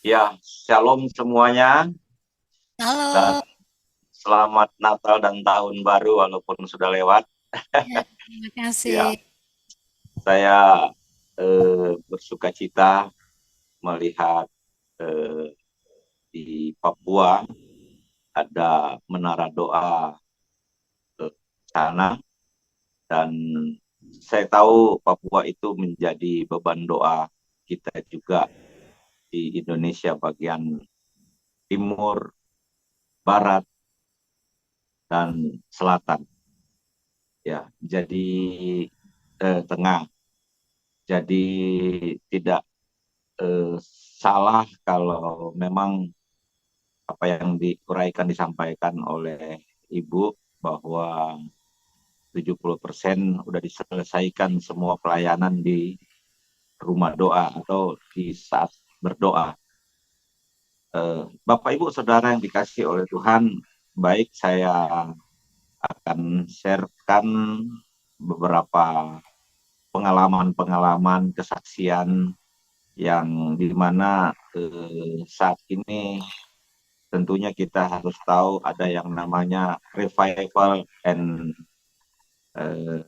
Ya, shalom semuanya dan Halo, selamat Natal dan Tahun Baru walaupun sudah lewat. ya, terima kasih. Ya, saya bersuka cita melihat eh, di Papua ada menara doa sana dan saya tahu Papua itu menjadi beban doa kita juga di Indonesia bagian timur, barat, dan selatan. Ya, jadi tengah. Jadi tidak salah kalau memang apa yang diuraikan disampaikan oleh Ibu bahwa 70% sudah diselesaikan semua pelayanan di rumah doa atau di saat berdoa. Bapak Ibu Saudara yang dikasih oleh Tuhan, baik saya akan sharekan beberapa pengalaman-pengalaman kesaksian yang dimana saat ini tentunya kita harus tahu ada yang namanya revival and uh,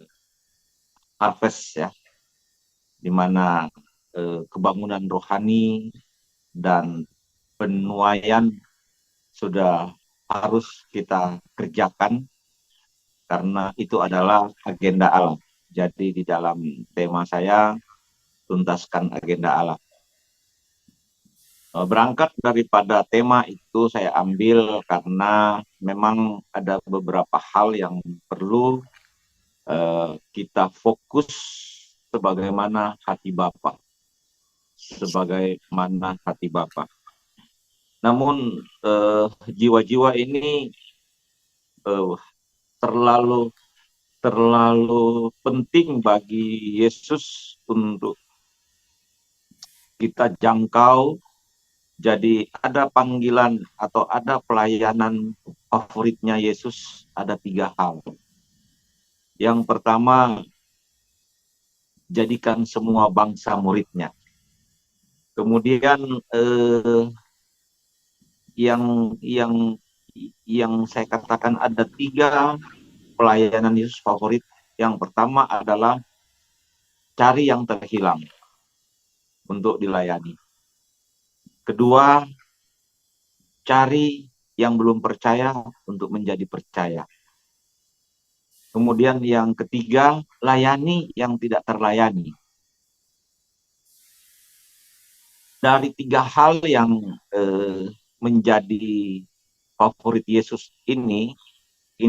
harvest ya, di mana kebangunan rohani dan penuaian sudah harus kita kerjakan karena itu adalah agenda Allah. Jadi di dalam tema saya tuntaskan agenda Allah. Berangkat daripada tema itu saya ambil karena memang ada beberapa hal yang perlu kita fokus sebagaimana hati Bapa, sebagaimana hati Bapa. Namun jiwa-jiwa ini eh, terlalu terlalu penting bagi Yesus untuk kita jangkau. Jadi ada panggilan atau ada pelayanan favoritnya Yesus ada 3 hal. Yang pertama, jadikan semua bangsa muridnya. Kemudian eh, yang yang saya katakan ada 3 pelayanan Yesus favorit. Yang pertama adalah cari yang terhilang untuk dilayani. Kedua, cari yang belum percaya untuk menjadi percaya. Kemudian yang ketiga, layani yang tidak terlayani. Dari 3 hal yang menjadi favorit Yesus ini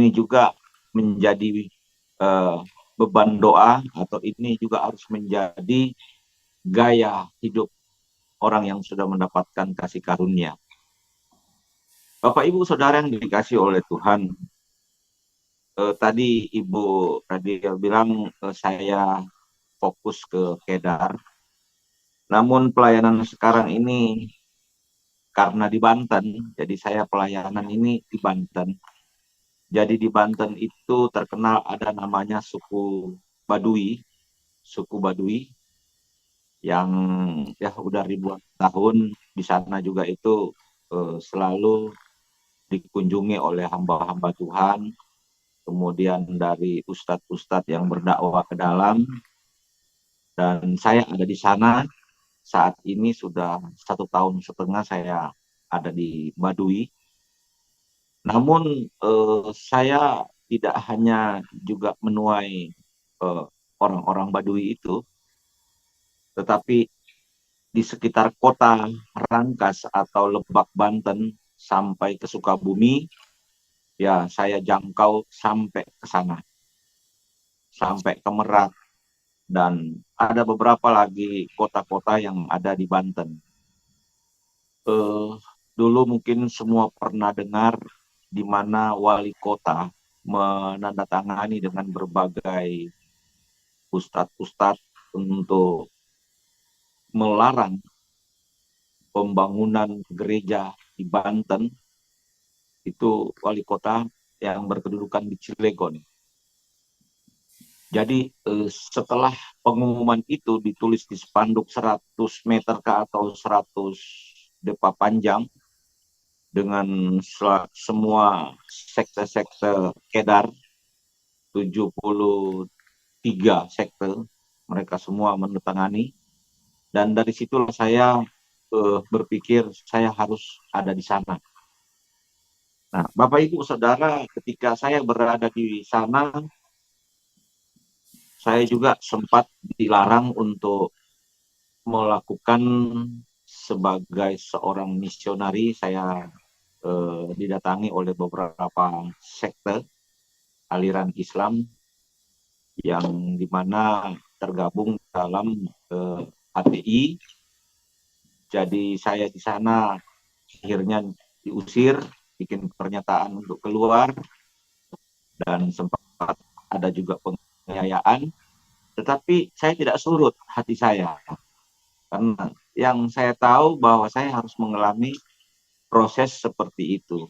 juga menjadi eh, beban doa atau ini juga harus menjadi gaya hidup orang yang sudah mendapatkan kasih karunia. Bapak Ibu Saudara yang dikasih oleh Tuhan, tadi Ibu tadi bilang saya fokus ke Kedar. Namun pelayanan sekarang ini karena di Banten, jadi saya pelayanan ini di Banten. Jadi di Banten itu terkenal ada namanya suku Baduy yang ya udah ribuan tahun di sana juga itu selalu dikunjungi oleh hamba-hamba Tuhan, kemudian dari ustadz-ustadz yang berdakwah ke dalam, dan saya ada di sana saat ini sudah 1 tahun setengah saya ada di Baduy. Namun saya tidak hanya juga menuai eh, orang-orang Baduy itu, tetapi di sekitar kota Rangkas atau Lebak Banten sampai ke Sukabumi, ya saya jangkau sampai ke sana, sampai ke Merak, dan ada beberapa lagi kota-kota yang ada di Banten. Eh, Dulu mungkin semua pernah dengar di mana wali kota menandatangani dengan berbagai ustadz-ustadz untuk melarang pembangunan gereja di Banten, itu wali kota yang berkedudukan di Cilegon. Jadi setelah pengumuman itu ditulis di spanduk 100 meter ke atau 100 Depa Panjang dengan semua sekte-sekte Kedar, 73 sekte, mereka semua menandatangani. Dan dari situlah saya berpikir saya harus ada di sana. Nah, Bapak Ibu Saudara, ketika saya berada di sana, saya juga sempat dilarang untuk melakukan sebagai seorang misionari. Saya didatangi oleh beberapa sekte aliran Islam yang dimana tergabung dalam HTI. Jadi saya di sana akhirnya diusir, bikin pernyataan untuk keluar, dan sempat ada juga penganiayaan. Tetapi saya tidak surut hati saya, karena yang saya tahu bahwa saya harus mengalami proses seperti itu.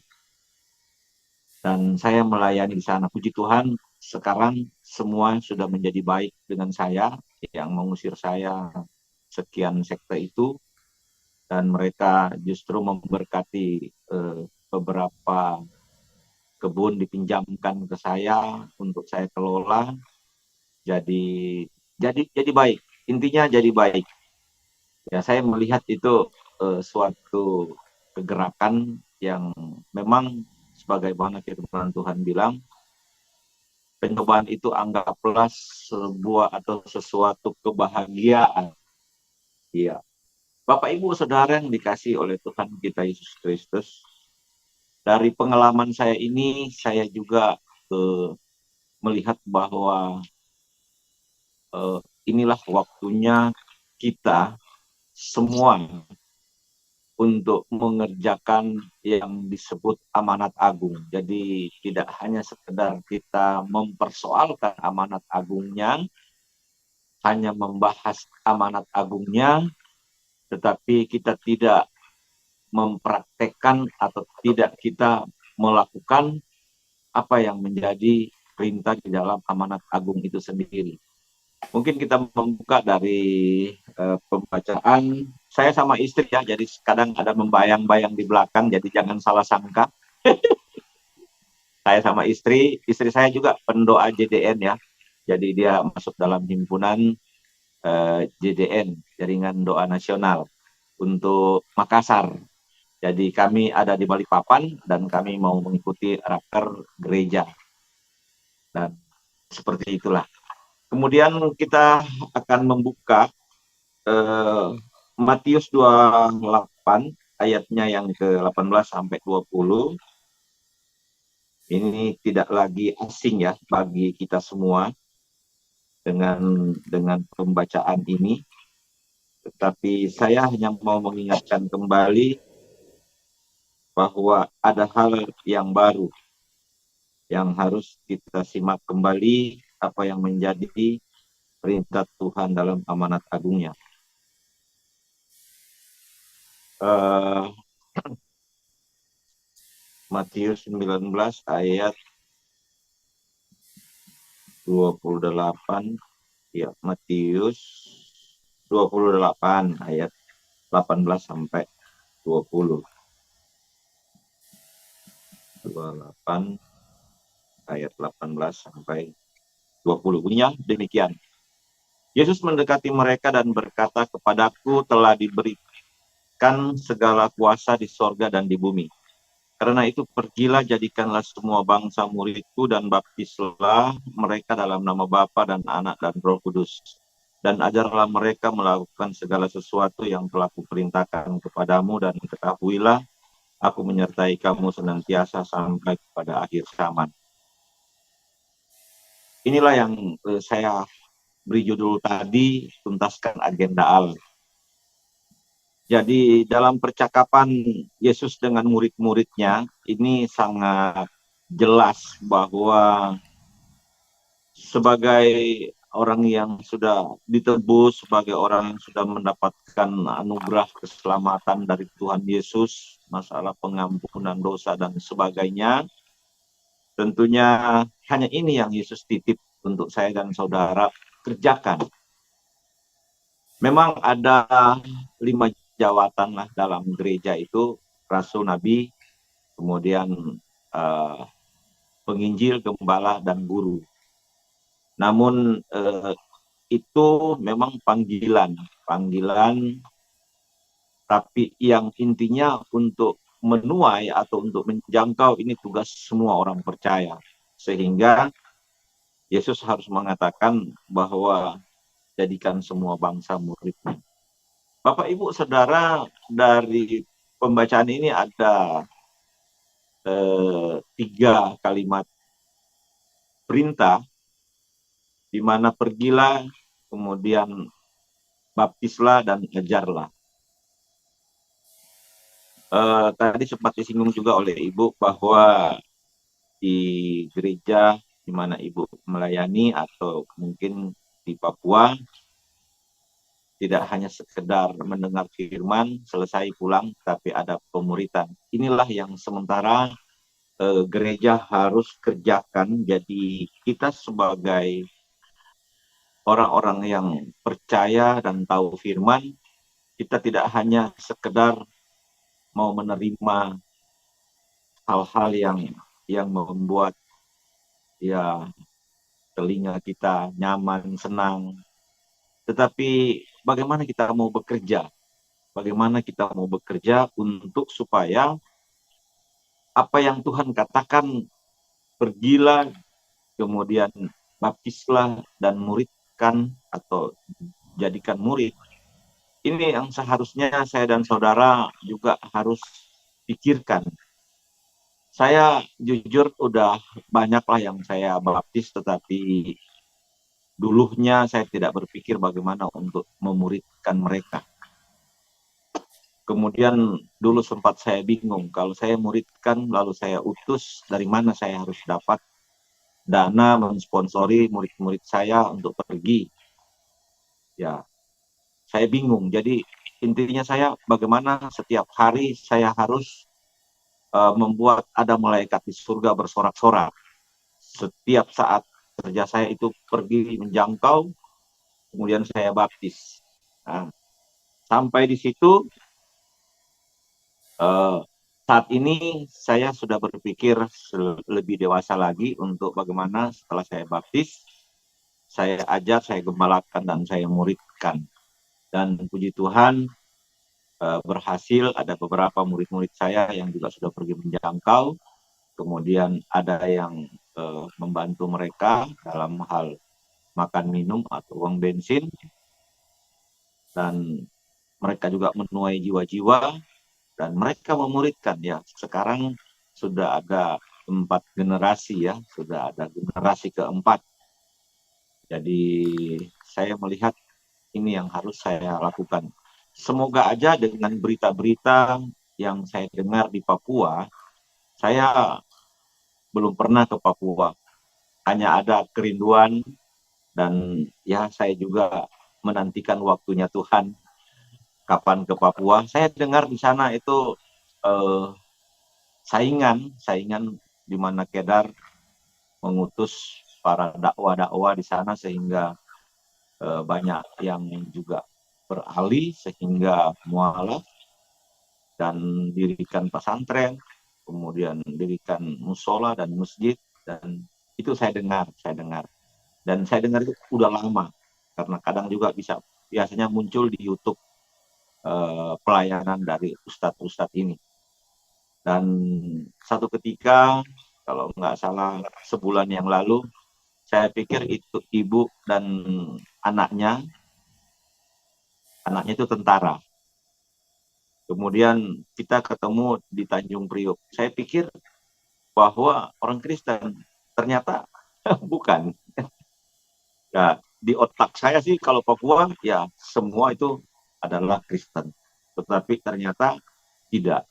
Dan saya melayani di sana. Puji Tuhan, sekarang semua sudah menjadi baik dengan saya, yang mengusir saya sekian sekte itu, dan mereka justru memberkati beberapa kebun dipinjamkan ke saya untuk saya kelola. Jadi baik. Intinya jadi baik. Ya, saya melihat itu suatu kegerakan yang memang sebagaimana firman Tuhan bilang, pencobaan itu anggaplah sebuah atau sesuatu kebahagiaan. Iya. Bapak Ibu Saudara yang dikasihi oleh Tuhan kita Yesus Kristus, dari pengalaman saya ini saya juga melihat bahwa inilah waktunya kita semua untuk mengerjakan yang disebut amanat agung. Jadi tidak hanya sekedar kita mempersoalkan amanat agungnya, hanya membahas amanat agungnya, tetapi kita tidak mempraktekkan atau tidak kita melakukan apa yang menjadi perintah di dalam amanat agung itu sendiri. Mungkin kita membuka dari pembacaan. Saya sama istri ya, jadi kadang ada membayang-bayang di belakang, jadi jangan salah sangka. Saya sama istri saya juga pendoa JDN ya. Jadi dia masuk dalam himpunan JDN, Jaringan Doa Nasional, untuk Makassar. Jadi kami ada di Balikpapan dan kami mau mengikuti raker gereja. Dan seperti itulah. Kemudian kita akan membuka Matius 28 ayatnya yang ke-18 sampai 20. Ini tidak lagi asing ya bagi kita semua dengan pembacaan ini. Tetapi saya hanya mau mengingatkan kembali bahwa ada hal yang baru yang harus kita simak kembali, apa yang menjadi perintah Tuhan dalam amanat agungnya. Matius 19 ayat 28, ya, Matius 28 ayat 18 sampai 20. 28 ayat 18 sampai 20. Bunyinya demikian. Yesus mendekati mereka dan berkata, "Kepadaku telah diberikan segala kuasa di sorga dan di bumi. Karena itu pergilah, jadikanlah semua bangsa muridku dan baptislah mereka dalam nama Bapa dan Anak dan Roh Kudus. Dan ajarlah mereka melakukan segala sesuatu yang telah kuperintahkan kepadamu, dan ketahuilah aku menyertai kamu senantiasa sampai kepada akhir zaman." Inilah yang saya beri judul tadi, tuntaskan agenda Allah. Jadi dalam percakapan Yesus dengan murid-muridnya, ini sangat jelas bahwa sebagai orang yang sudah ditebus, sebagai orang yang sudah mendapatkan anugerah keselamatan dari Tuhan Yesus, masalah pengampunan dosa dan sebagainya, tentunya hanya ini yang Yesus titip untuk saya dan saudara kerjakan. Memang ada 5 jawatan lah dalam gereja itu rasul, nabi, kemudian uh, penginjil, gembala, dan guru. Namun itu memang panggilan, panggilan, tapi yang intinya untuk menuai atau untuk menjangkau ini tugas semua orang percaya. Sehingga Yesus harus mengatakan bahwa jadikan semua bangsa muridnya. Bapak, Ibu, Saudara, dari pembacaan ini ada 3 kalimat perintah, di mana pergilah, kemudian baptislah, dan ajarlah. Tadi sempat disinggung juga oleh Ibu bahwa di gereja di mana Ibu melayani atau mungkin di Papua, tidak hanya sekedar mendengar firman, selesai pulang, tapi ada pemuritan. Inilah yang sementara gereja harus kerjakan. Jadi kita sebagai orang-orang yang percaya dan tahu firman, kita tidak hanya sekedar mau menerima hal-hal yang membuat ya telinga kita nyaman, senang, tetapi bagaimana kita mau bekerja? Bagaimana kita mau bekerja untuk supaya apa yang Tuhan katakan, pergilah, kemudian baptislah dan muridkan atau jadikan murid. Ini yang seharusnya saya dan saudara juga harus pikirkan. Saya jujur udah banyaklah yang saya baptis, tetapi dulunya saya tidak berpikir bagaimana untuk memuridkan mereka. Kemudian dulu sempat saya bingung, kalau saya muridkan lalu saya utus, dari mana saya harus dapat dana mensponsori murid-murid saya untuk pergi. Ya, saya bingung. Jadi intinya saya bagaimana setiap hari saya harus membuat ada malaikat di surga bersorak-sorak. Setiap saat kerja saya itu pergi menjangkau, kemudian saya baptis. Nah, sampai di situ saat ini saya sudah berpikir lebih dewasa lagi untuk bagaimana setelah saya baptis, saya ajar, saya gembalakan, dan saya muridkan. Dan puji Tuhan, berhasil. Ada beberapa murid-murid saya yang juga sudah pergi menjangkau. Kemudian ada yang membantu mereka dalam hal makan minum atau uang bensin. Dan mereka juga menuai jiwa-jiwa. Dan mereka memuridkan ya. Sekarang sudah ada 4 generasi ya. Sudah ada generasi keempat. Jadi saya melihat ini yang harus saya lakukan. Semoga aja dengan berita-berita yang saya dengar di Papua, saya belum pernah ke Papua. Hanya ada kerinduan dan ya saya juga menantikan waktunya Tuhan kapan ke Papua. Saya dengar di sana itu eh, saingan di mana Kedar mengutus para dakwah-dakwah di sana sehingga banyak yang juga beralih sehingga mualaf dan dirikan pesantren, kemudian dirikan musola dan masjid, dan itu saya dengar. Dan saya dengar itu udah lama, karena kadang juga biasanya muncul di YouTube pelayanan dari ustadz-ustadz ini. Dan satu ketika, kalau nggak salah sebulan yang lalu, saya pikir itu ibu dan anaknya itu tentara. Kemudian kita ketemu di Tanjung Priok. Saya pikir bahwa orang Kristen, ternyata bukan. Ya, di otak saya sih kalau Papua ya semua itu adalah Kristen. Tetapi ternyata tidak.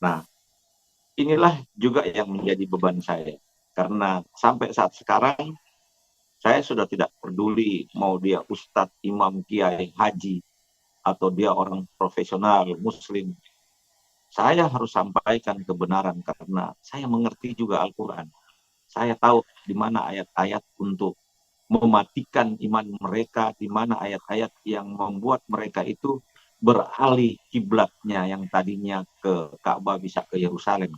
Nah, inilah juga yang menjadi beban saya. Karena sampai saat sekarang saya sudah tidak peduli mau dia ustadz, imam, kiai, haji, atau dia orang profesional, muslim. Saya harus sampaikan kebenaran karena saya mengerti juga Al-Quran. Saya tahu di mana ayat-ayat untuk mematikan iman mereka, di mana ayat-ayat yang membuat mereka itu beralih kiblatnya yang tadinya ke Ka'bah bisa ke Yerusalem.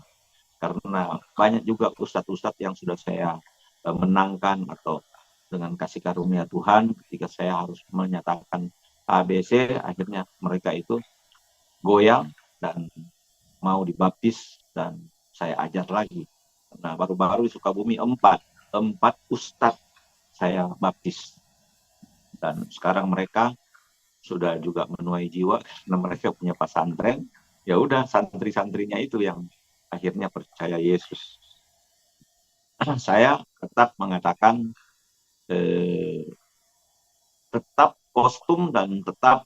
Karena banyak juga ustadz-ustadz yang sudah saya menangkan atau dengan kasih karunia Tuhan ketika saya harus menyatakan ABC, akhirnya mereka itu goyang dan mau dibaptis dan saya ajar lagi. Nah, baru-baru di Sukabumi empat ustadz saya baptis dan sekarang mereka sudah juga menuai jiwa karena mereka punya pesantren. Ya udah, santri-santrinya itu yang akhirnya percaya Yesus. Saya tetap mengatakan eh, tetap kostum dan tetap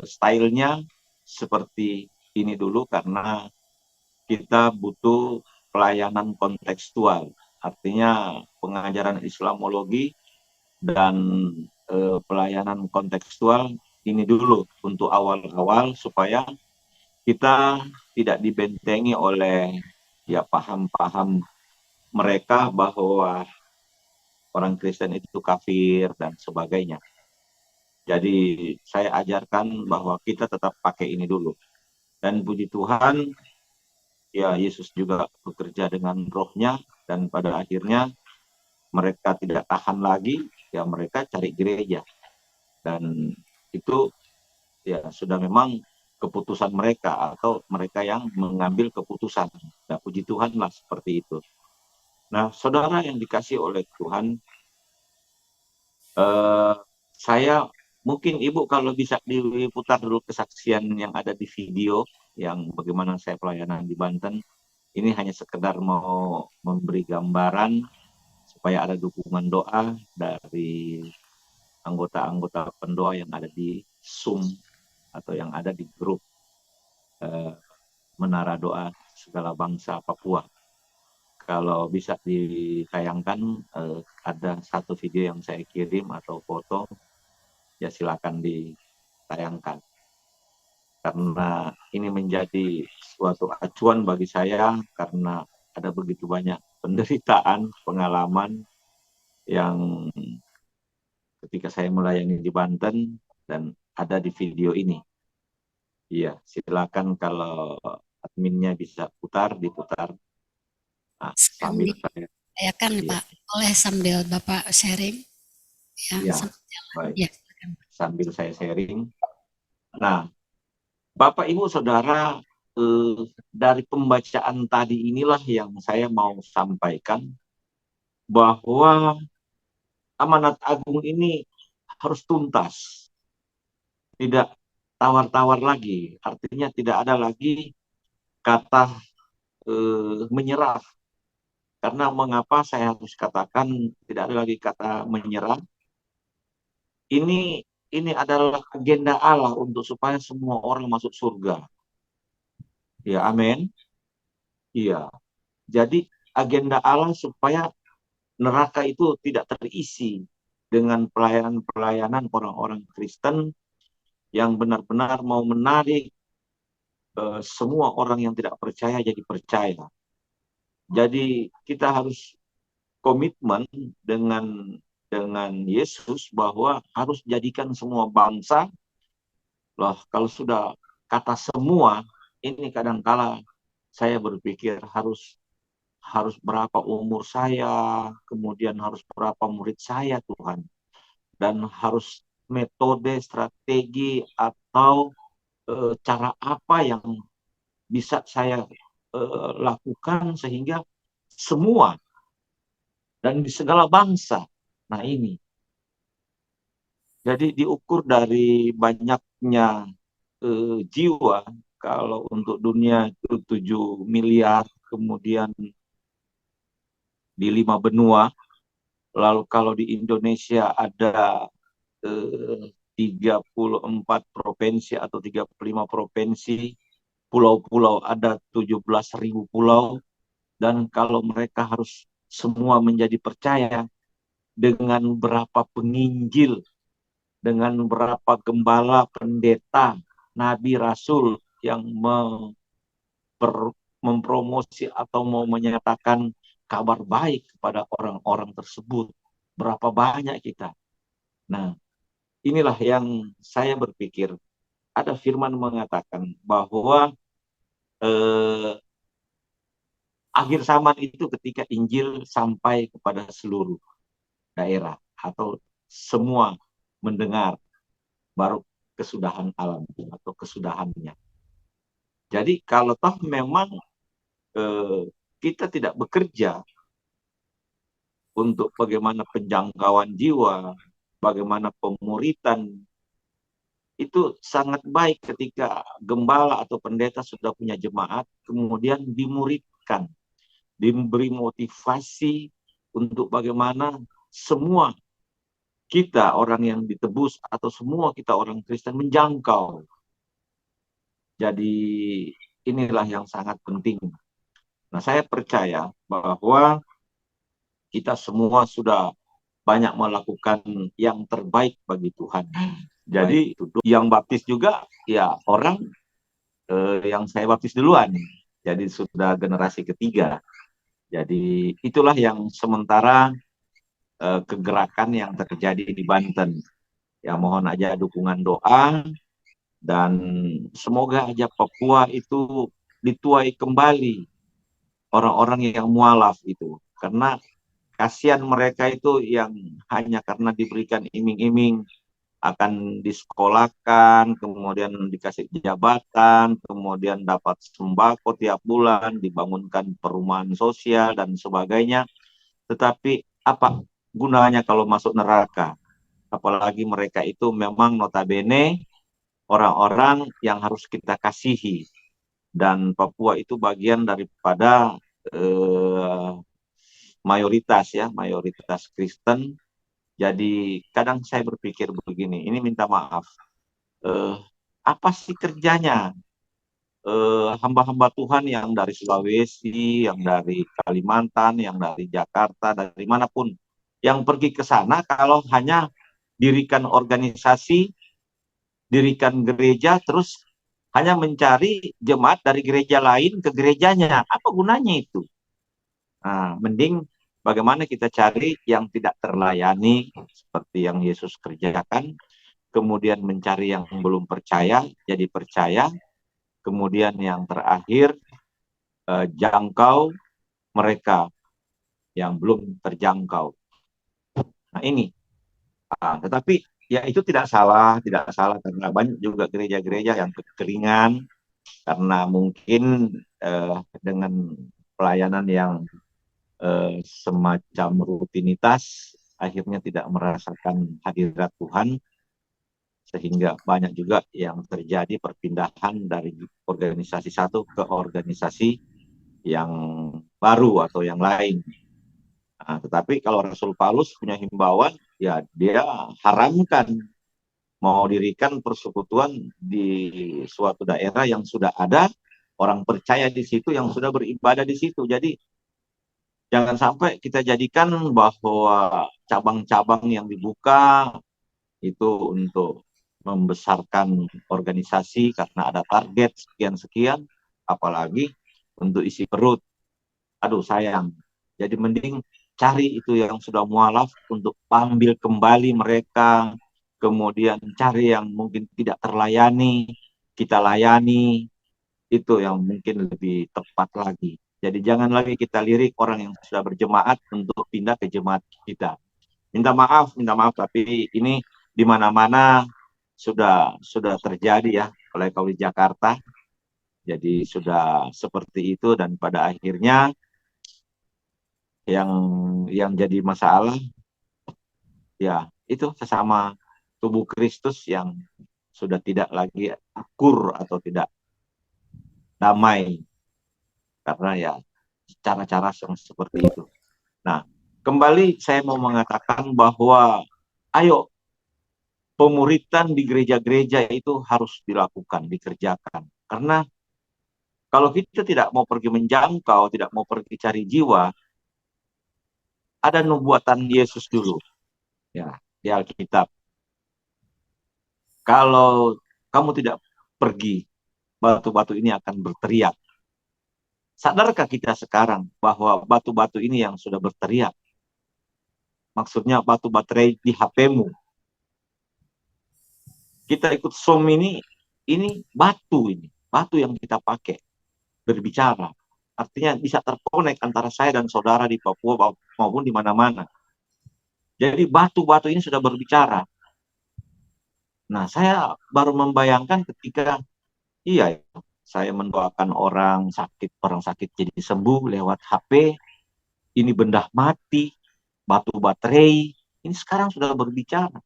stylenya seperti ini dulu karena kita butuh pelayanan kontekstual. Artinya pengajaran Islamologi dan pelayanan kontekstual ini dulu untuk awal-awal supaya kita tidak dibentengi oleh ya paham-paham mereka bahwa orang Kristen itu kafir dan sebagainya. Jadi saya ajarkan bahwa kita tetap pakai ini dulu. Dan puji Tuhan, ya Yesus juga bekerja dengan rohnya dan pada akhirnya mereka tidak tahan lagi, ya mereka cari gereja. Dan itu ya sudah memang keputusan mereka atau mereka yang mengambil keputusan. Nah, puji Tuhan lah seperti itu. Nah, saudara yang dikasih oleh Tuhan, saya mungkin Ibu kalau bisa diputar dulu kesaksian yang ada di video yang bagaimana saya pelayanan di Banten. Ini hanya sekedar mau memberi gambaran supaya ada dukungan doa dari anggota-anggota pendoa yang ada di Zoom atau yang ada di grup eh, Menara Doa Segala Bangsa Papua. Kalau bisa ditayangkan, ada satu video yang saya kirim atau foto, ya silakan ditayangkan. Karena ini menjadi suatu acuan bagi saya karena ada begitu banyak penderitaan, pengalaman yang ketika saya melayani di Banten dan ada di video ini. Iya, silakan kalau adminnya bisa diputar. Nah, Sekarang sambil saya, diupayakan iya, Pak, boleh sambil Bapak sharing ya, iya, sambil jalan. baik. Ya, silakan, Pak. Sambil saya sharing. Nah, Bapak Ibu Saudara, dari pembacaan tadi inilah yang saya mau sampaikan bahwa amanat agung ini harus tuntas, tidak tawar-tawar lagi. Artinya tidak ada lagi kata menyerah. Karena mengapa saya harus katakan tidak ada lagi kata menyerah? Ini ini adalah agenda Allah untuk supaya semua orang masuk surga. Ya, amin. Iya. Jadi agenda Allah supaya neraka itu tidak terisi dengan pelayanan-pelayanan orang-orang Kristen yang benar-benar mau menarik semua orang yang tidak percaya jadi percaya. Jadi kita harus komitmen dengan Yesus bahwa harus jadikan semua bangsa. Loh, kalau sudah kata semua, ini kadangkala saya berpikir harus berapa umur saya, kemudian harus berapa murid saya Tuhan, dan harus metode, strategi atau cara apa yang bisa saya lakukan sehingga semua dan di segala bangsa. Nah ini, jadi diukur dari banyaknya jiwa. Kalau untuk dunia itu 7 miliar, kemudian di 5 benua. Lalu kalau di Indonesia ada 34 provinsi atau 35 provinsi, pulau-pulau ada 17.000 pulau, dan kalau mereka harus semua menjadi percaya dengan berapa penginjil, dengan berapa gembala, pendeta, nabi, rasul yang mempromosi atau mau menyatakan kabar baik kepada orang-orang tersebut. Berapa banyak kita. Nah, inilah yang saya berpikir. ada firman mengatakan bahwa akhir zaman itu ketika Injil sampai kepada seluruh daerah atau semua mendengar, baru kesudahan alam atau kesudahannya. Jadi kalau toh memang kita tidak bekerja untuk bagaimana penjangkauan jiwa, bagaimana pemuritan, itu sangat baik ketika gembala atau pendeta sudah punya jemaat, kemudian dimuridkan, diberi motivasi untuk bagaimana semua kita orang yang ditebus atau semua kita orang Kristen menjangkau. Jadi inilah yang sangat penting. Nah, saya percaya bahwa kita semua sudah banyak melakukan yang terbaik bagi Tuhan. Jadi yang baptis juga ya orang yang saya baptis duluan. Jadi sudah generasi ketiga. Jadi itulah yang sementara kegerakan yang terjadi di Banten. Ya mohon aja dukungan doa dan semoga aja Papua itu dituai kembali orang-orang yang mualaf itu. Karena kasihan mereka itu yang hanya karena diberikan iming-iming akan disekolahkan, kemudian dikasih jabatan, kemudian dapat sembako tiap bulan, dibangunkan perumahan sosial dan sebagainya. Tetapi apa gunanya kalau masuk neraka? Apalagi mereka itu memang notabene orang-orang yang harus kita kasihi. Dan Papua itu bagian daripada mayoritas ya, mayoritas Kristen. Jadi kadang saya berpikir begini, ini minta maaf, apa sih kerjanya hamba-hamba Tuhan yang dari Sulawesi, yang dari Kalimantan, yang dari Jakarta, dari manapun, yang pergi ke sana kalau hanya dirikan organisasi, dirikan gereja, terus hanya mencari jemaat dari gereja lain ke gerejanya. Apa gunanya itu? Nah, mending bagaimana kita cari yang tidak terlayani seperti yang Yesus kerjakan, kemudian mencari yang belum percaya jadi percaya, kemudian yang terakhir jangkau mereka yang belum terjangkau. Nah ini, tetapi ya itu tidak salah karena banyak juga gereja-gereja yang kekeringan karena mungkin dengan pelayanan yang semacam rutinitas akhirnya tidak merasakan hadirat Tuhan sehingga banyak juga yang terjadi perpindahan dari organisasi satu ke organisasi yang baru atau yang lain. Nah, tetapi kalau Rasul Paulus punya himbauan, ya dia haramkan mau dirikan persekutuan di suatu daerah yang sudah ada orang percaya di situ, yang sudah beribadah di situ. Jadi jangan sampai kita jadikan bahwa cabang-cabang yang dibuka itu untuk membesarkan organisasi karena ada target sekian-sekian, apalagi untuk isi perut. Aduh sayang. Jadi mending cari itu yang sudah mualaf untuk ambil kembali mereka, kemudian cari yang mungkin tidak terlayani, kita layani, itu yang mungkin lebih tepat lagi. Jadi jangan lagi kita lirik orang yang sudah berjemaat untuk pindah ke jemaat kita. Minta maaf, tapi ini di mana-mana sudah terjadi ya oleh kau di Jakarta. Jadi sudah seperti itu dan pada akhirnya yang jadi masalah ya itu sesama tubuh Kristus yang sudah tidak lagi akur atau tidak damai karena ya cara-cara yang seperti itu. Nah, kembali saya mau mengatakan bahwa ayo pemuritan di gereja-gereja itu harus dilakukan, dikerjakan. Karena kalau kita tidak mau pergi menjangkau, tidak mau pergi cari jiwa, ada nubuatan Yesus dulu ya di Alkitab. Kalau kamu tidak pergi, batu-batu ini akan berteriak. Sadarkah kita sekarang bahwa batu-batu ini yang sudah berteriak? Maksudnya batu baterai di HP-mu. Kita ikut Zoom ini ini batu yang kita pakai berbicara. Artinya bisa terkonek antara saya dan saudara di Papua maupun di mana-mana. Jadi batu-batu ini sudah berbicara. Nah, saya baru membayangkan ketika iya, saya mendoakan orang sakit jadi sembuh lewat HP. Ini benda mati, batu baterai, ini sekarang sudah berbicara.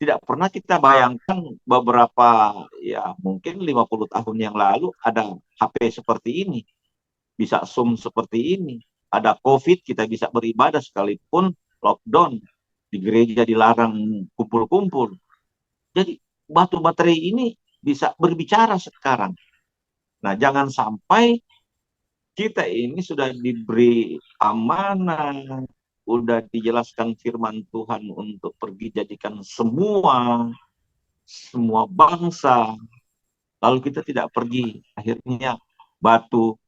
Tidak pernah kita bayangkan beberapa, ya mungkin 50 tahun yang lalu ada HP seperti ini, bisa Zoom seperti ini. Ada COVID, kita bisa beribadah sekalipun lockdown, di gereja dilarang kumpul-kumpul. Jadi batu baterai ini bisa berbicara sekarang. Nah, jangan sampai kita ini sudah diberi amanah, udah dijelaskan firman Tuhan untuk pergi jadikan semua bangsa, lalu kita tidak pergi, akhirnya batu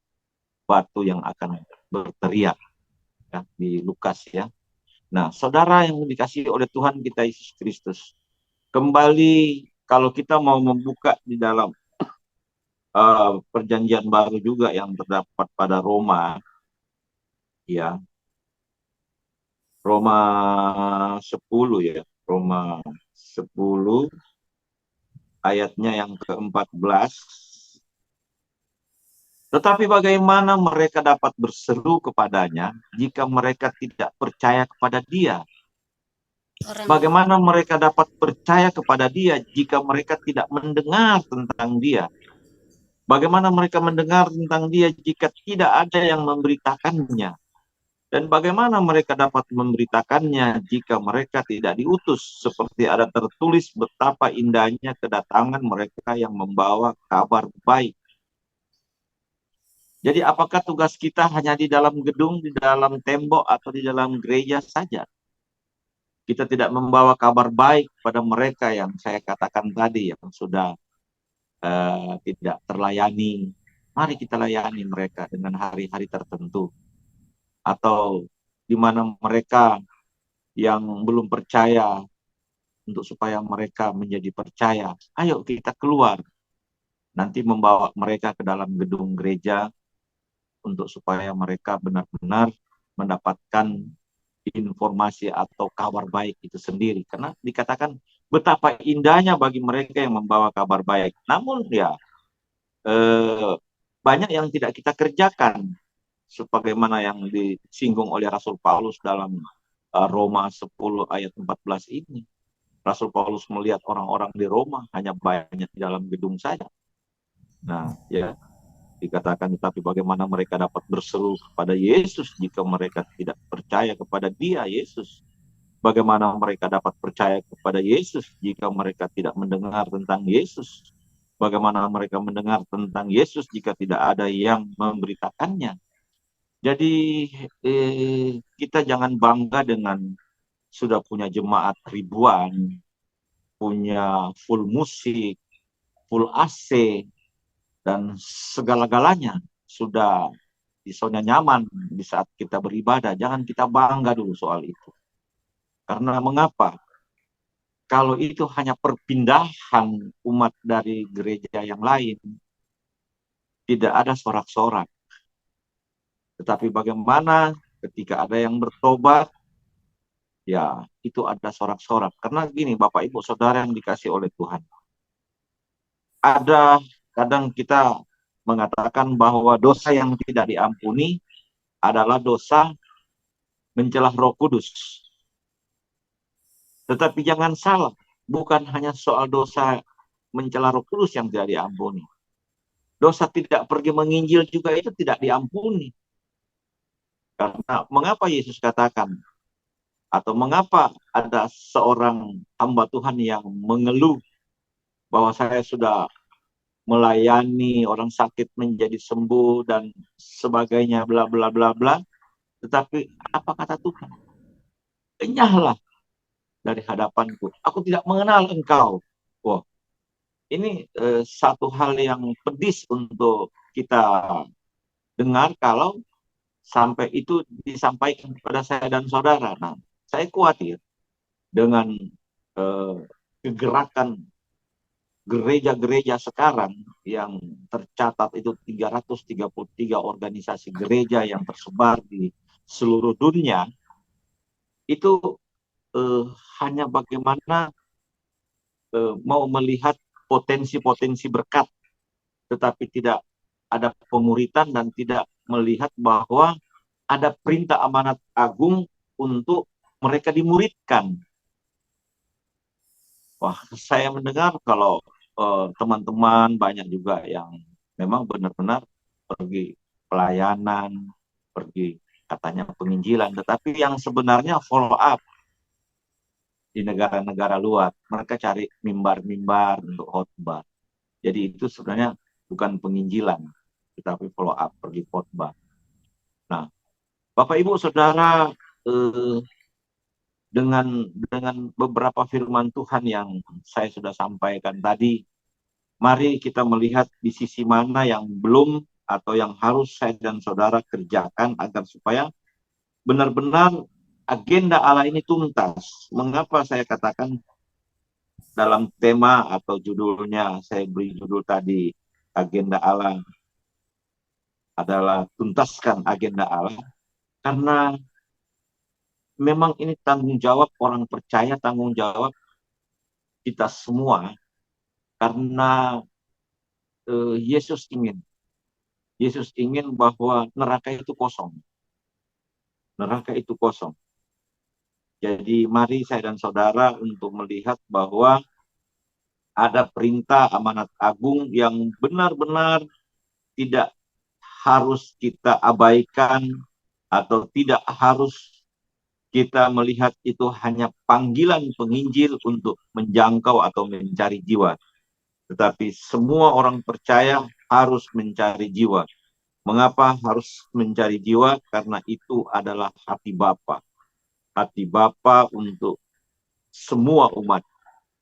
batu yang akan berteriak, ya, di Lukas, ya. Nah, saudara yang dikasihi oleh Tuhan kita Yesus Kristus, kembali kalau kita mau membuka di dalam perjanjian baru juga yang terdapat pada Roma, ya, Roma 10, ya, Roma 10 ayatnya yang ke-14. Tetapi bagaimana mereka dapat berseru kepadanya jika mereka tidak percaya kepada Dia? Orang Bagaimana mereka dapat percaya kepada Dia jika mereka tidak mendengar tentang Dia? Bagaimana mereka mendengar tentang Dia jika tidak ada yang memberitakannya? Dan bagaimana mereka dapat memberitakannya jika mereka tidak diutus? Seperti ada tertulis betapa indahnya kedatangan mereka yang membawa kabar baik. Jadi apakah tugas kita hanya di dalam gedung, di dalam tembok, atau di dalam gereja saja? Kita tidak membawa kabar baik pada mereka yang saya katakan tadi, yang sudah tidak terlayani. Mari kita layani mereka dengan hari-hari tertentu. Atau di mana mereka yang belum percaya, untuk supaya mereka menjadi percaya. Ayo kita keluar, nanti membawa mereka ke dalam gedung gereja, untuk supaya mereka benar-benar mendapatkan informasi atau kabar baik itu sendiri. Karena dikatakan betapa indahnya bagi mereka yang membawa kabar baik. Namun ya, banyak yang tidak kita kerjakan, sebagaimana yang disinggung oleh Rasul Paulus dalam Roma 10 ayat 14 ini. Rasul Paulus melihat orang-orang di Roma hanya banyak di dalam gedung saja. Nah, ya, dikatakan, tetapi bagaimana mereka dapat berseru kepada Yesus jika mereka tidak percaya kepada Dia, Yesus? Bagaimana mereka dapat percaya kepada Yesus jika mereka tidak mendengar tentang Yesus? Bagaimana mereka mendengar tentang Yesus jika tidak ada yang memberitakannya? Jadi kita jangan bangga dengan sudah punya jemaat ribuan, punya full musik, full AC, dan segala-galanya sudah di zona nyaman di saat kita beribadah. Jangan kita bangga dulu soal itu. Karena mengapa? Kalau itu hanya perpindahan umat dari gereja yang lain, tidak ada sorak-sorak. Tetapi bagaimana ketika ada yang bertobat, ya itu ada sorak-sorak. Karena gini, Bapak Ibu Saudara yang dikasih oleh Tuhan, ada kadang kita mengatakan bahwa dosa yang tidak diampuni adalah dosa mencelah Roh Kudus. Tetapi jangan salah, bukan hanya soal dosa mencela Roh Kudus yang tidak diampuni. Dosa tidak pergi menginjil juga itu tidak diampuni. Karena mengapa Yesus katakan, atau mengapa ada seorang hamba Tuhan yang mengeluh bahwa saya sudah melayani orang sakit menjadi sembuh dan sebagainya, bla bla bla bla. Tetapi apa kata Tuhan? Enyahlah dari hadapanku. Aku tidak mengenal engkau. Wah, ini satu hal yang pedis untuk kita dengar kalau sampai itu disampaikan kepada saya dan saudara. Nah, saya khawatir dengan eh, kegerakan gereja-gereja sekarang yang tercatat itu 333 organisasi gereja yang tersebar di seluruh dunia, itu eh, hanya bagaimana mau melihat potensi-potensi berkat, tetapi tidak ada pemuritan dan tidak melihat bahwa ada perintah amanat agung untuk mereka dimuridkan. Wah, saya mendengar kalau teman-teman banyak juga yang memang benar-benar pergi pelayanan, pergi katanya penginjilan, tetapi yang sebenarnya follow up di negara-negara luar, mereka cari mimbar-mimbar untuk khotbah. Jadi itu sebenarnya bukan penginjilan, tetapi follow up, pergi khotbah. Nah, Bapak Ibu Saudara, eh, dengan beberapa firman Tuhan yang saya sudah sampaikan tadi, mari kita melihat di sisi mana yang belum atau yang harus saya dan saudara kerjakan agar supaya benar-benar agenda Allah ini tuntas. Mengapa saya katakan dalam tema atau judulnya, saya beri judul tadi, agenda Allah adalah tuntaskan agenda Allah, karena memang ini tanggung jawab orang percaya, tanggung jawab kita semua, karena Yesus ingin bahwa neraka itu kosong. Neraka itu kosong. Jadi mari saya dan saudara untuk melihat bahwa ada perintah amanat agung yang benar-benar tidak harus kita abaikan atau tidak harus kita melihat itu hanya panggilan penginjil untuk menjangkau atau mencari jiwa. Tetapi semua orang percaya harus mencari jiwa. Mengapa harus mencari jiwa? Karena itu adalah hati Bapa. Hati Bapa untuk semua umat,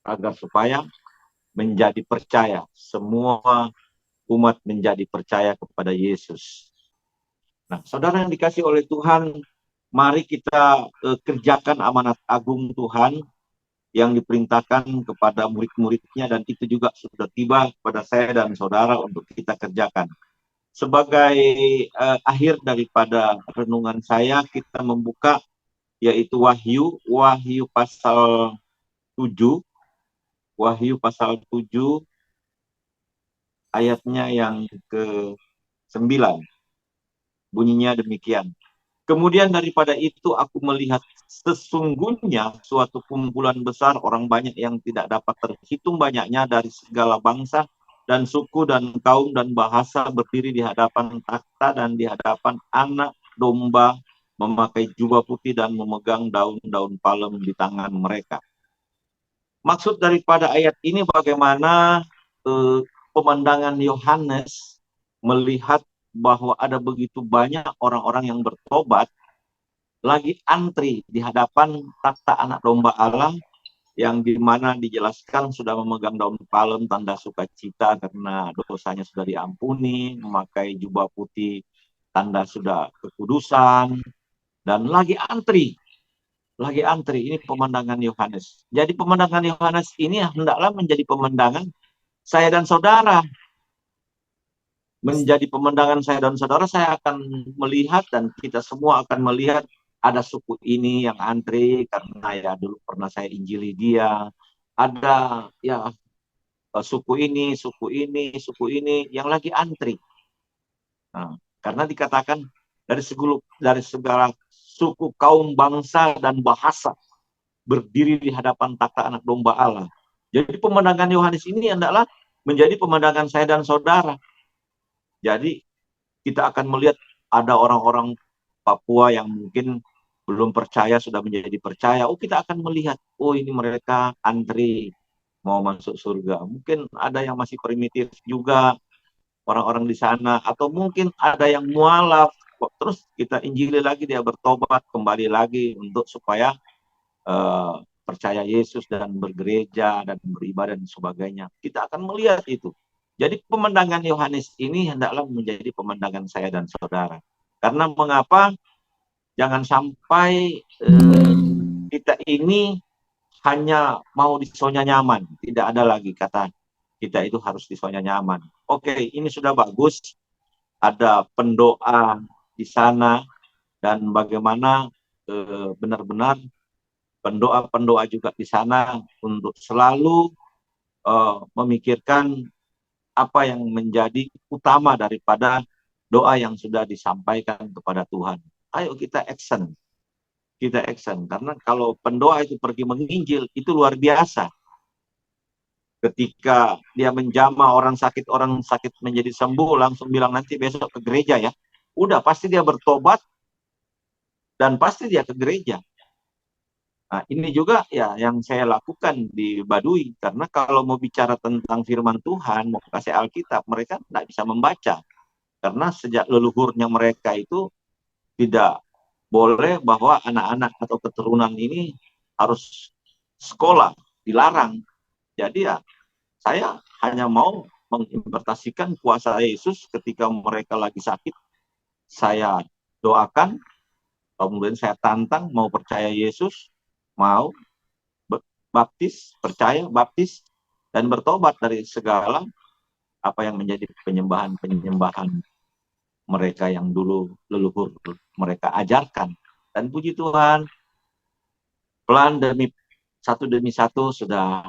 agar supaya menjadi percaya. Semua umat menjadi percaya kepada Yesus. Nah, saudara yang dikasih oleh Tuhan, mari kita kerjakan amanat agung Tuhan yang diperintahkan kepada murid-muridnya, dan itu juga sudah tiba kepada saya dan saudara untuk kita kerjakan. Sebagai akhir daripada renungan saya, kita membuka yaitu Wahyu pasal 7, Wahyu pasal 7 ayatnya yang ke-9. Bunyinya demikian. Kemudian daripada itu aku melihat sesungguhnya suatu kumpulan besar orang banyak yang tidak dapat terhitung banyaknya dari segala bangsa dan suku dan kaum dan bahasa berdiri di hadapan takhta dan di hadapan anak domba, memakai jubah putih dan memegang daun-daun palem di tangan mereka. Maksud daripada ayat ini bagaimana pemandangan Yohanes melihat bahwa ada begitu banyak orang-orang yang bertobat lagi antri di hadapan takhta anak domba Allah, yang dimana dijelaskan sudah memegang daun palem tanda sukacita karena dosanya sudah diampuni, memakai jubah putih tanda sudah kekudusan, dan lagi antri. Ini pemandangan Yohanes. Jadi pemandangan Yohanes ini hendaklah menjadi pemandangan saya dan saudara. Menjadi pemandangan saya dan saudara, saya akan melihat dan kita semua akan melihat ada suku ini yang antri karena ya dulu pernah saya injili dia. Ada ya suku ini, yang lagi antri. Nah, karena dikatakan dari segala suku, kaum, bangsa dan bahasa berdiri di hadapan takhta anak domba Allah. Jadi pemandangan Yohanes ini adalah menjadi pemandangan saya dan saudara. Jadi kita akan melihat ada orang-orang Papua yang mungkin belum percaya sudah menjadi percaya. Oh, kita akan melihat, oh ini mereka antri mau masuk surga. Mungkin ada yang masih primitif juga orang-orang di sana, atau mungkin ada yang mualaf. Terus kita injili lagi, dia bertobat kembali lagi untuk supaya percaya Yesus dan bergereja dan beribadah dan sebagainya. Kita akan melihat itu. Jadi pemandangan Yohanes ini hendaklah menjadi pemandangan saya dan saudara. Karena mengapa? Jangan sampai kita ini hanya mau di zona nyaman. Tidak ada lagi kata kita itu harus di zona nyaman. Oke, ini sudah bagus, ada pendoa di sana, dan bagaimana benar-benar pendoa-pendoa juga di sana untuk selalu memikirkan apa yang menjadi utama daripada doa yang sudah disampaikan kepada Tuhan. Ayo kita action. Karena kalau pendoa itu pergi menginjil, itu luar biasa. Ketika dia menjamah orang sakit menjadi sembuh, langsung bilang nanti besok ke gereja ya. Udah, pasti dia bertobat, dan pasti dia ke gereja. Nah, ini juga ya yang saya lakukan di Baduy. Karena kalau mau bicara tentang firman Tuhan, mau kasih Alkitab, mereka tidak bisa membaca. Karena sejak leluhurnya mereka itu tidak boleh bahwa anak-anak atau keturunan ini harus sekolah, dilarang. Jadi ya saya hanya mau menginterpretasikan kuasa Yesus ketika mereka lagi sakit. Saya doakan, kemudian saya tantang mau percaya Yesus, mau baptis, percaya, baptis, dan bertobat dari segala apa yang menjadi penyembahan-penyembahan mereka yang dulu leluhur mereka ajarkan. Dan puji Tuhan, pelan demi satu sudah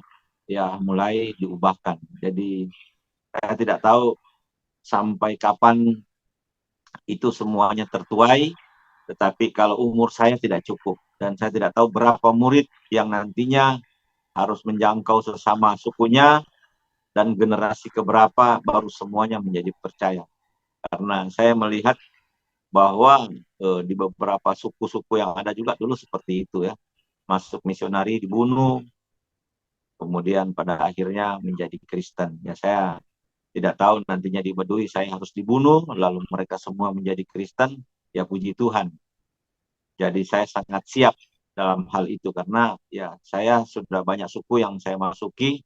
ya mulai diubahkan. Jadi saya tidak tahu sampai kapan itu semuanya tertuai, tetapi kalau umur saya tidak cukup, dan saya tidak tahu berapa murid yang nantinya harus menjangkau sesama sukunya, dan generasi keberapa baru semuanya menjadi percaya. Karena saya melihat bahwa di beberapa suku-suku yang ada juga dulu seperti itu ya, masuk misionari dibunuh, kemudian pada akhirnya menjadi Kristen. Ya saya tidak tahu nantinya di Baduy saya harus dibunuh, lalu mereka semua menjadi Kristen, ya puji Tuhan. Jadi saya sangat siap dalam hal itu, karena ya saya sudah banyak suku yang saya masuki,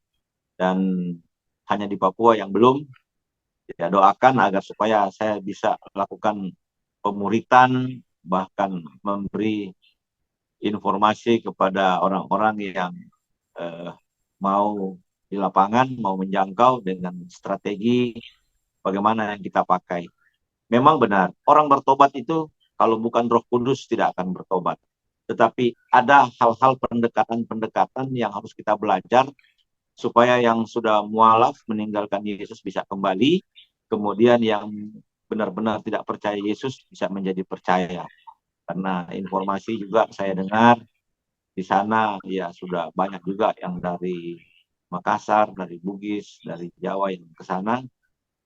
dan hanya di Papua yang belum. Ya doakan agar supaya saya bisa lakukan pemuritan, bahkan memberi informasi kepada orang-orang yang eh, mau di lapangan, mau menjangkau dengan strategi bagaimana yang kita pakai. Memang benar, orang bertobat itu kalau bukan Roh Kudus tidak akan bertobat. Tetapi ada hal-hal pendekatan-pendekatan yang harus kita belajar supaya yang sudah mualaf meninggalkan Yesus bisa kembali, kemudian yang benar-benar tidak percaya Yesus bisa menjadi percaya. Karena informasi juga saya dengar di sana ya sudah banyak juga yang dari Makassar, dari Bugis, dari Jawa yang ke sana.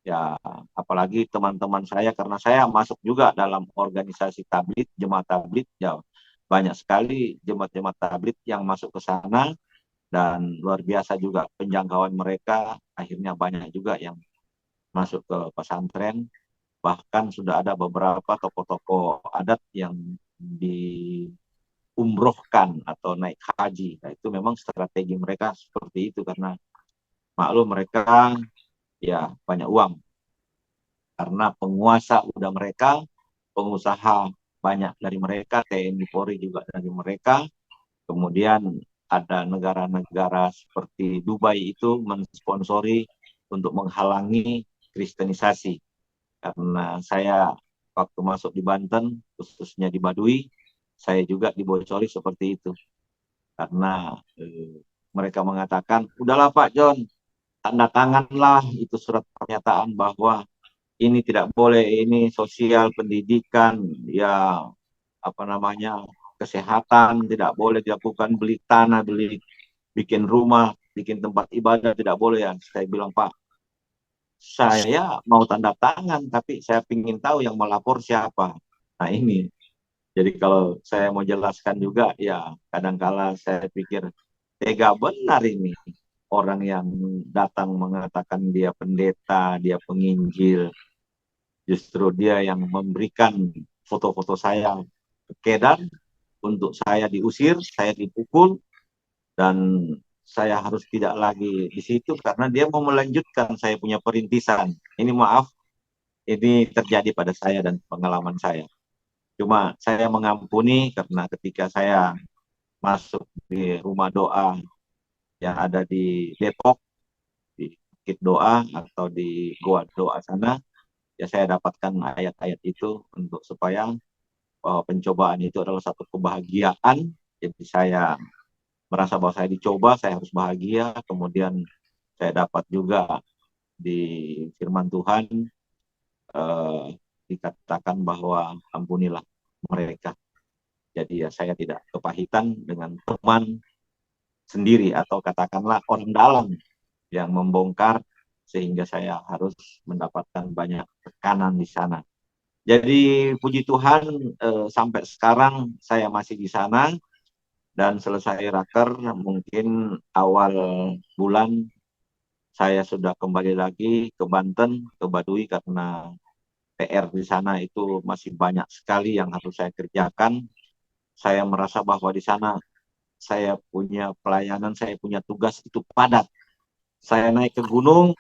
Ya, apalagi teman-teman saya, karena saya masuk juga dalam organisasi tablit, jemaat tablit, ya banyak sekali jemaat-jemaat tablit yang masuk ke sana, dan luar biasa juga penjangkauan mereka. Akhirnya banyak juga yang masuk ke pesantren, bahkan sudah ada beberapa tokoh-tokoh adat yang diumrohkan atau naik haji. Nah, itu memang strategi mereka seperti itu, karena maklum mereka ya banyak uang, karena penguasa udah mereka, pengusaha banyak dari mereka, TNI Polri juga dari mereka. Kemudian ada negara-negara seperti Dubai itu mensponsori untuk menghalangi kristenisasi. Karena saya waktu masuk di Banten, khususnya di Baduy, saya juga dibocori seperti itu. Karena mereka mengatakan, udahlah Pak John, tanda tanganlah itu surat pernyataan bahwa ini tidak boleh, ini sosial, pendidikan, ya apa namanya, kesehatan tidak boleh dilakukan, beli tanah, beli bikin rumah, bikin tempat ibadah tidak boleh ya. Saya bilang Pak, saya mau tanda tangan, tapi saya ingin tahu yang melapor siapa. Nah ini, jadi kalau saya mau jelaskan juga, ya kadangkala saya pikir tega benar ini orang yang datang mengatakan dia pendeta, dia penginjil, justru dia yang memberikan foto-foto saya ke Kedan untuk saya diusir, saya dipukul, dan saya harus tidak lagi di situ karena dia mau melanjutkan saya punya perintisan. Ini maaf, ini terjadi pada saya dan pengalaman saya. Cuma saya mengampuni karena ketika saya masuk di rumah doa yang ada di Depok, di bukit doa atau di goa doa sana, ya saya dapatkan ayat-ayat itu untuk supaya pencobaan itu adalah satu kebahagiaan. Jadi saya merasa bahwa saya dicoba, saya harus bahagia. Kemudian saya dapat juga di firman Tuhan eh, dikatakan bahwa ampunilah mereka. Jadi ya saya tidak kepahitan dengan teman sendiri atau katakanlah orang dalam yang membongkar sehingga saya harus mendapatkan banyak tekanan di sana. Jadi puji Tuhan sampai sekarang saya masih di sana dan selesai raker mungkin awal bulan saya sudah kembali lagi ke Banten, ke Baduy karena PR di sana itu masih banyak sekali yang harus saya kerjakan. Saya merasa bahwa di sana saya punya pelayanan, saya punya tugas itu padat. Saya naik ke gunung,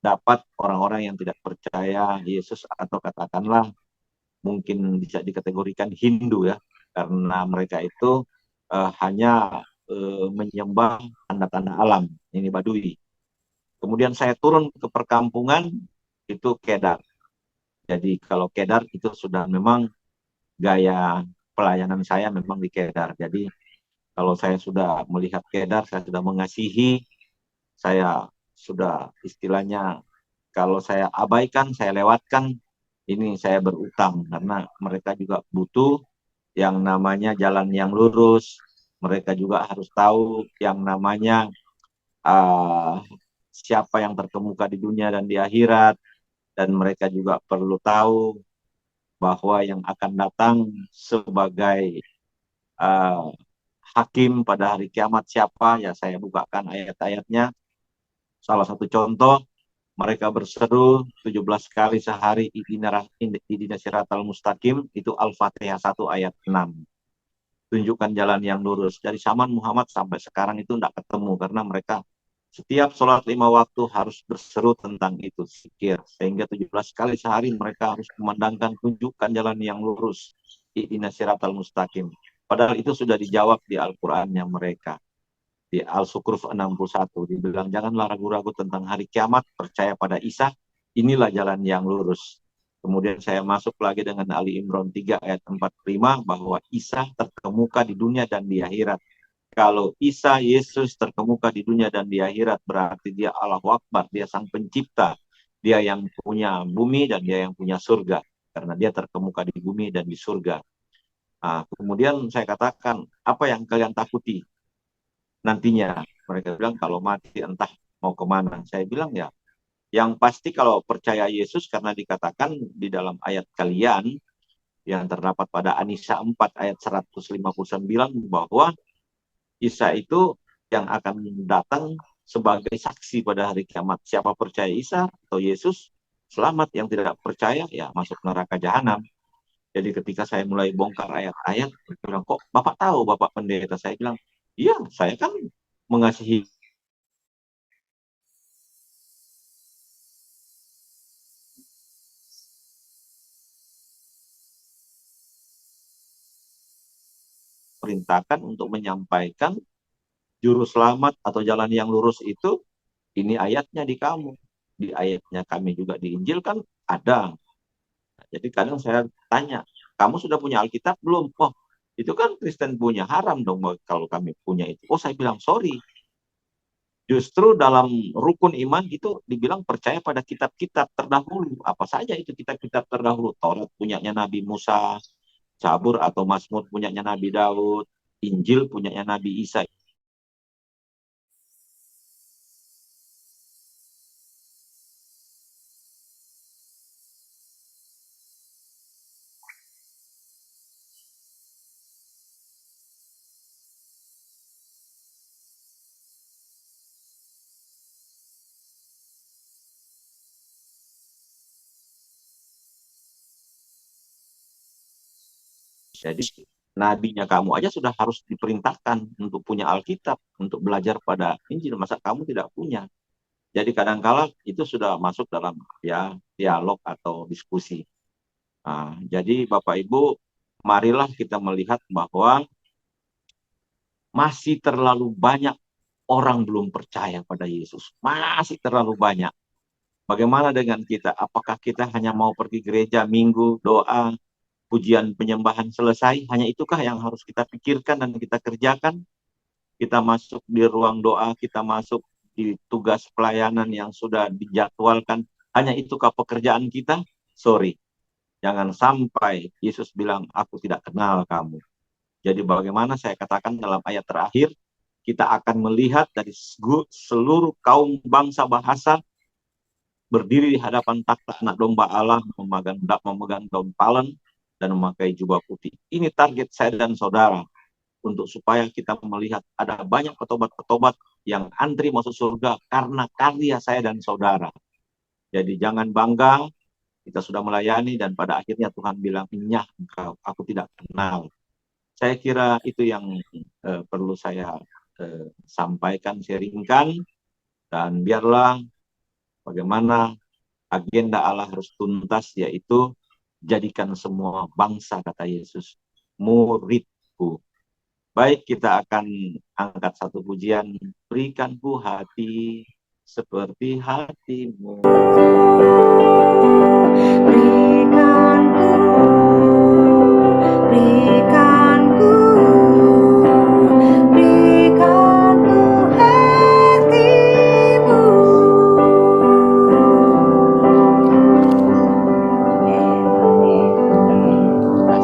dapat orang-orang yang tidak percaya Yesus atau katakanlah mungkin bisa dikategorikan Hindu ya, karena mereka itu hanya menyembah tanda-tanda alam, ini Baduy. Kemudian saya turun ke perkampungan, itu Kedar. Jadi kalau Kedar itu sudah memang gaya pelayanan saya memang di Kedar. Jadi kalau saya sudah melihat Kedar, saya sudah mengasihi, saya sudah istilahnya kalau saya abaikan, saya lewatkan, ini saya berutang karena mereka juga butuh yang namanya jalan yang lurus. Mereka juga harus tahu yang namanya uh, siapa yang terkemuka di dunia dan di akhirat. Dan mereka juga perlu tahu bahwa yang akan datang sebagai uh, hakim pada hari kiamat siapa, ya saya bukakan ayat-ayatnya. Salah satu contoh, mereka berseru 17 kali sehari idina siratal mustaqim, itu Al-Fatihah 1 ayat 6. Tunjukkan jalan yang lurus. Dari zaman Muhammad sampai sekarang itu tidak ketemu karena mereka setiap sholat 5 waktu harus berseru tentang itu, zikir. Sehingga 17 kali sehari mereka harus memandangkan tunjukkan jalan yang lurus. Ihdina siratal mustaqim. Padahal itu sudah dijawab di Al-Qur'annya mereka. Di Al-Sukruf 61 dibilang janganlah ragu-ragu tentang hari kiamat, percaya pada Isa, inilah jalan yang lurus. Kemudian saya masuk lagi dengan Ali Imran 3 ayat 45 bahwa Isa terkemuka di dunia dan di akhirat. Kalau Isa Yesus terkemuka di dunia dan di akhirat berarti dia Allahu Akbar, dia sang pencipta, dia yang punya bumi dan dia yang punya surga karena dia terkemuka di bumi dan di surga. Nah, kemudian saya katakan apa yang kalian takuti nantinya? Mereka bilang kalau mati entah mau kemana. Saya bilang ya yang pasti kalau percaya Yesus karena dikatakan di dalam ayat kalian yang terdapat pada An-Nisa 4 ayat 159 bahwa Isa itu yang akan datang sebagai saksi pada hari kiamat. Siapa percaya Isa atau Yesus, selamat. Yang tidak percaya, ya masuk neraka jahanam. Jadi ketika saya mulai bongkar ayat-ayat, mereka bilang, kok Bapak tahu, Bapak Pendeta? Saya bilang, iya, saya kan mengasihi perintahkan untuk menyampaikan juru selamat atau jalan yang lurus itu, ini ayatnya di kamu. Di ayatnya kami juga di Injil kan ada. Jadi kadang saya tanya, kamu sudah punya Alkitab belum? Oh, itu kan Kristen punya, haram dong kalau kami punya itu. Oh, saya bilang sorry. Justru dalam rukun iman itu dibilang percaya pada kitab-kitab terdahulu. Apa saja itu kitab-kitab terdahulu? Taurat punyanya Nabi Musa, Zabur atau Mazmur punyanya Nabi Daud, Injil punyanya Nabi Isa. Jadi nabinya kamu aja sudah harus diperintahkan untuk punya Alkitab, untuk belajar pada Injil. Masa kamu tidak punya? Jadi kadang-kala itu sudah masuk dalam ya dialog atau diskusi. Nah, jadi Bapak Ibu, marilah kita melihat bahwa masih terlalu banyak orang belum percaya pada Yesus. Masih terlalu banyak. Bagaimana dengan kita? Apakah kita hanya mau pergi gereja minggu, doa, pujian penyembahan selesai? Hanya itukah yang harus kita pikirkan dan kita kerjakan? Kita masuk di ruang doa, kita masuk di tugas pelayanan yang sudah dijadwalkan. Hanya itukah pekerjaan kita? Sorry, jangan sampai Yesus bilang, aku tidak kenal kamu. Jadi bagaimana saya katakan dalam ayat terakhir, kita akan melihat dari seluruh kaum bangsa bahasa berdiri di hadapan takhta anak domba Allah, memegang daun palem dan memakai jubah putih. Ini target saya dan saudara, untuk supaya kita melihat ada banyak petobat-petobat yang antri masuk surga karena karya saya dan saudara. Jadi jangan bangga, kita sudah melayani dan pada akhirnya Tuhan bilang, "Nyah engkau, aku tidak kenal." Saya kira itu yang perlu saya sampaikan, sharingkan, dan biarlah bagaimana agenda Allah harus tuntas, yaitu jadikan semua bangsa, kata Yesus, muridku. Baik, kita akan angkat satu pujian, berikanku hati seperti hatimu.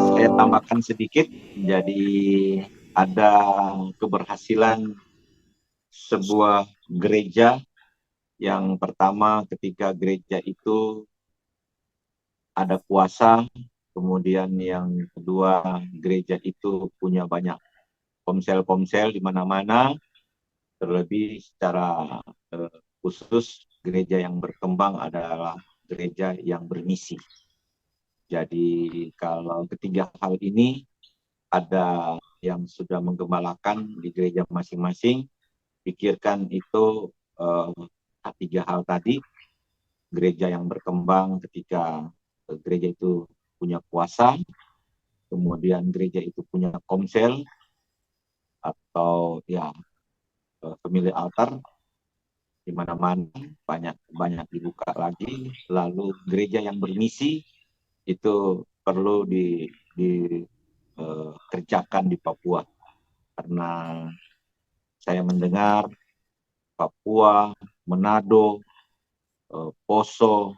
Saya tambahkan sedikit, jadi ada keberhasilan sebuah gereja. Yang pertama, ketika gereja itu ada kuasa, kemudian yang kedua, gereja itu punya banyak ponsel-ponsel di mana-mana, terlebih secara khusus gereja yang berkembang adalah gereja yang bermisi. Jadi kalau ketiga hal ini ada yang sudah menggembalakan di gereja masing-masing, pikirkan itu tiga hal tadi. Gereja yang berkembang ketika gereja itu punya kuasa, kemudian gereja itu punya komsel atau ya pemilik altar di mana-mana, banyak dibuka lagi. Lalu gereja yang bermisi itu perlu dikerjakan di Papua, karena saya mendengar Papua, Manado, Poso,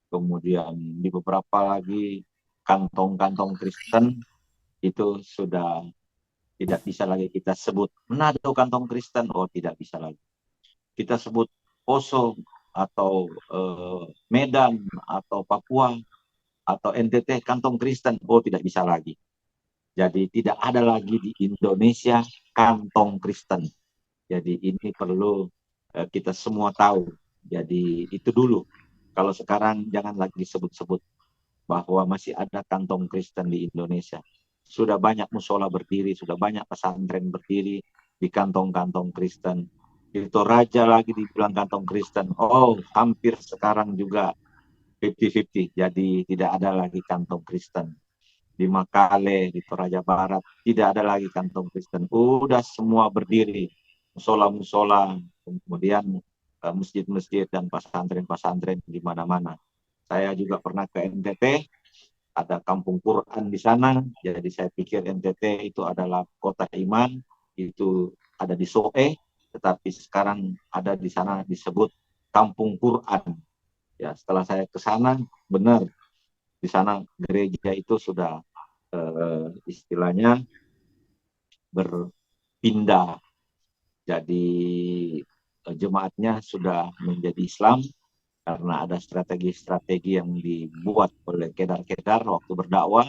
kemudian di beberapa lagi kantong-kantong Kristen itu sudah tidak bisa lagi kita sebut Manado kantong Kristen, tidak bisa lagi. Kita sebut Poso atau Medan atau Papua atau NTT kantong Kristen, tidak bisa lagi. Jadi tidak ada lagi di Indonesia kantong Kristen. Jadi ini perlu kita semua tahu. Jadi itu dulu. Kalau sekarang jangan lagi sebut-sebut bahwa masih ada kantong Kristen di Indonesia. Sudah banyak musola berdiri, sudah banyak pesantren berdiri di kantong-kantong Kristen. Di Toraja lagi dibilang kantong Kristen. Hampir sekarang juga 50-50. Jadi tidak ada lagi kantong Kristen. Di Makale, di Toraja Barat, tidak ada lagi kantong Kristen. Udah semua berdiri. Musola-musola, kemudian masjid-masjid dan pesantren-pesantren di mana-mana. Saya juga pernah ke NTT, ada kampung Quran di sana. Jadi saya pikir NTT itu adalah kota iman, itu ada di Soe, tetapi sekarang ada di sana disebut kampung Quran. Ya, setelah saya ke sana, benar di sana gereja itu sudah istilahnya berpindah. Jadi jemaatnya sudah menjadi Islam karena ada strategi-strategi yang dibuat oleh kedar-kedar waktu berdakwah.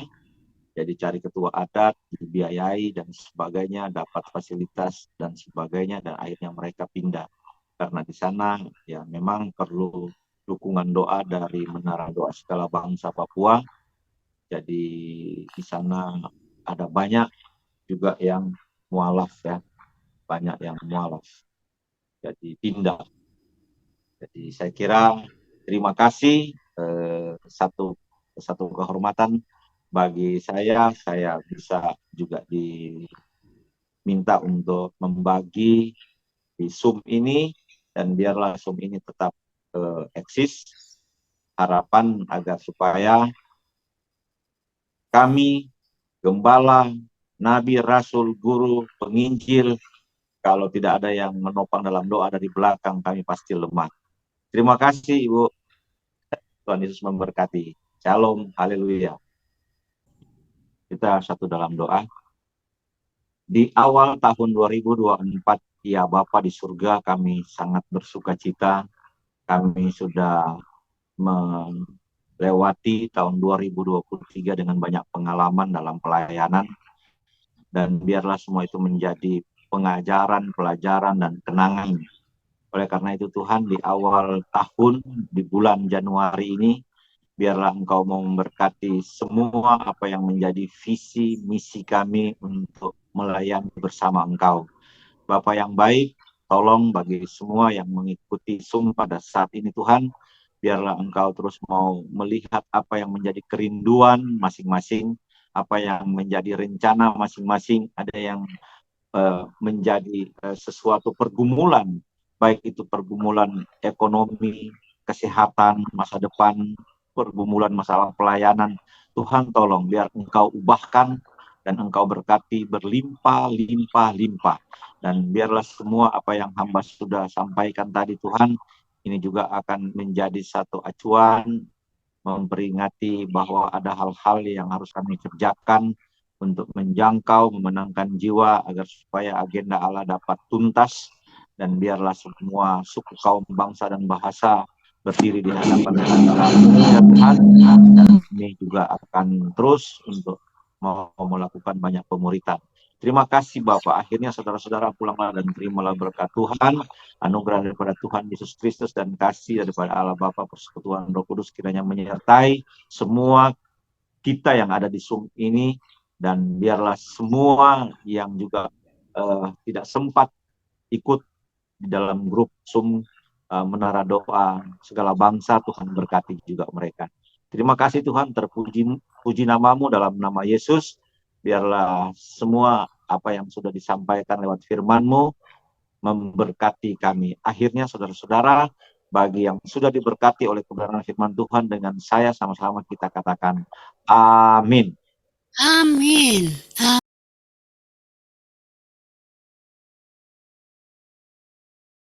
Jadi cari ketua adat, dibiayai dan sebagainya, dapat fasilitas dan sebagainya, dan akhirnya mereka pindah. Karena di sana ya memang perlu dukungan doa dari Menara Doa Segala Bangsa Papua. Jadi di sana ada banyak juga yang mualaf ya, banyak yang mualaf. Jadi pindah. Jadi saya kira terima kasih, satu kehormatan bagi saya bisa juga diminta untuk membagi di Zoom ini, dan biarlah Zoom ini tetap eksis. Harapan agar supaya kami, gembala, nabi, rasul, guru, penginjil, kalau tidak ada yang menopang dalam doa dari belakang, kami pasti lemah. Terima kasih Ibu. Tuhan Yesus memberkati. Shalom, haleluya. Kita satu dalam doa. Di awal tahun 2024, ya Bapa di surga, kami sangat bersuka cita. Kami sudah melewati tahun 2023 dengan banyak pengalaman dalam pelayanan. Dan biarlah semua itu menjadi pengajaran, pelajaran, dan kenangan. Oleh karena itu Tuhan, di awal tahun, di bulan Januari ini, biarlah Engkau mau memberkati semua apa yang menjadi visi, misi kami untuk melayani bersama Engkau. Bapa yang baik, tolong bagi semua yang mengikuti Zoom pada saat ini Tuhan, biarlah Engkau terus mau melihat apa yang menjadi kerinduan masing-masing, apa yang menjadi rencana masing-masing. Ada yang menjadi sesuatu pergumulan, baik itu pergumulan ekonomi, kesehatan, masa depan, pergumulan masalah pelayanan. Tuhan tolong biar Engkau ubahkan dan Engkau berkati berlimpah-limpah-limpah. Dan biarlah semua apa yang hamba sudah sampaikan tadi Tuhan, ini juga akan menjadi satu acuan memperingati bahwa ada hal-hal yang harus kami kerjakan untuk menjangkau, memenangkan jiwa agar supaya agenda Allah dapat tuntas, dan biarlah semua suku, kaum, bangsa, dan bahasa berdiri di hadapan Tuhan. Dan ini juga akan terus untuk mau melakukan banyak pemuritan. Terima kasih Bapak. Akhirnya saudara-saudara pulanglah dan terimalah berkat Tuhan, anugerah daripada Tuhan Yesus Kristus, dan kasih daripada Allah Bapa, persekutuan Roh Kudus kiranya menyertai semua kita yang ada di Zoom ini. Dan biarlah semua yang juga tidak sempat ikut di dalam grup Zoom Menara Doa Segala Bangsa, Tuhan berkati juga mereka. Terima kasih Tuhan, terpuji namamu dalam nama Yesus. Biarlah semua apa yang sudah disampaikan lewat firman-Mu memberkati kami. Akhirnya saudara-saudara, bagi yang sudah diberkati oleh kebenaran firman Tuhan, dengan saya sama-sama kita katakan amin. Amin.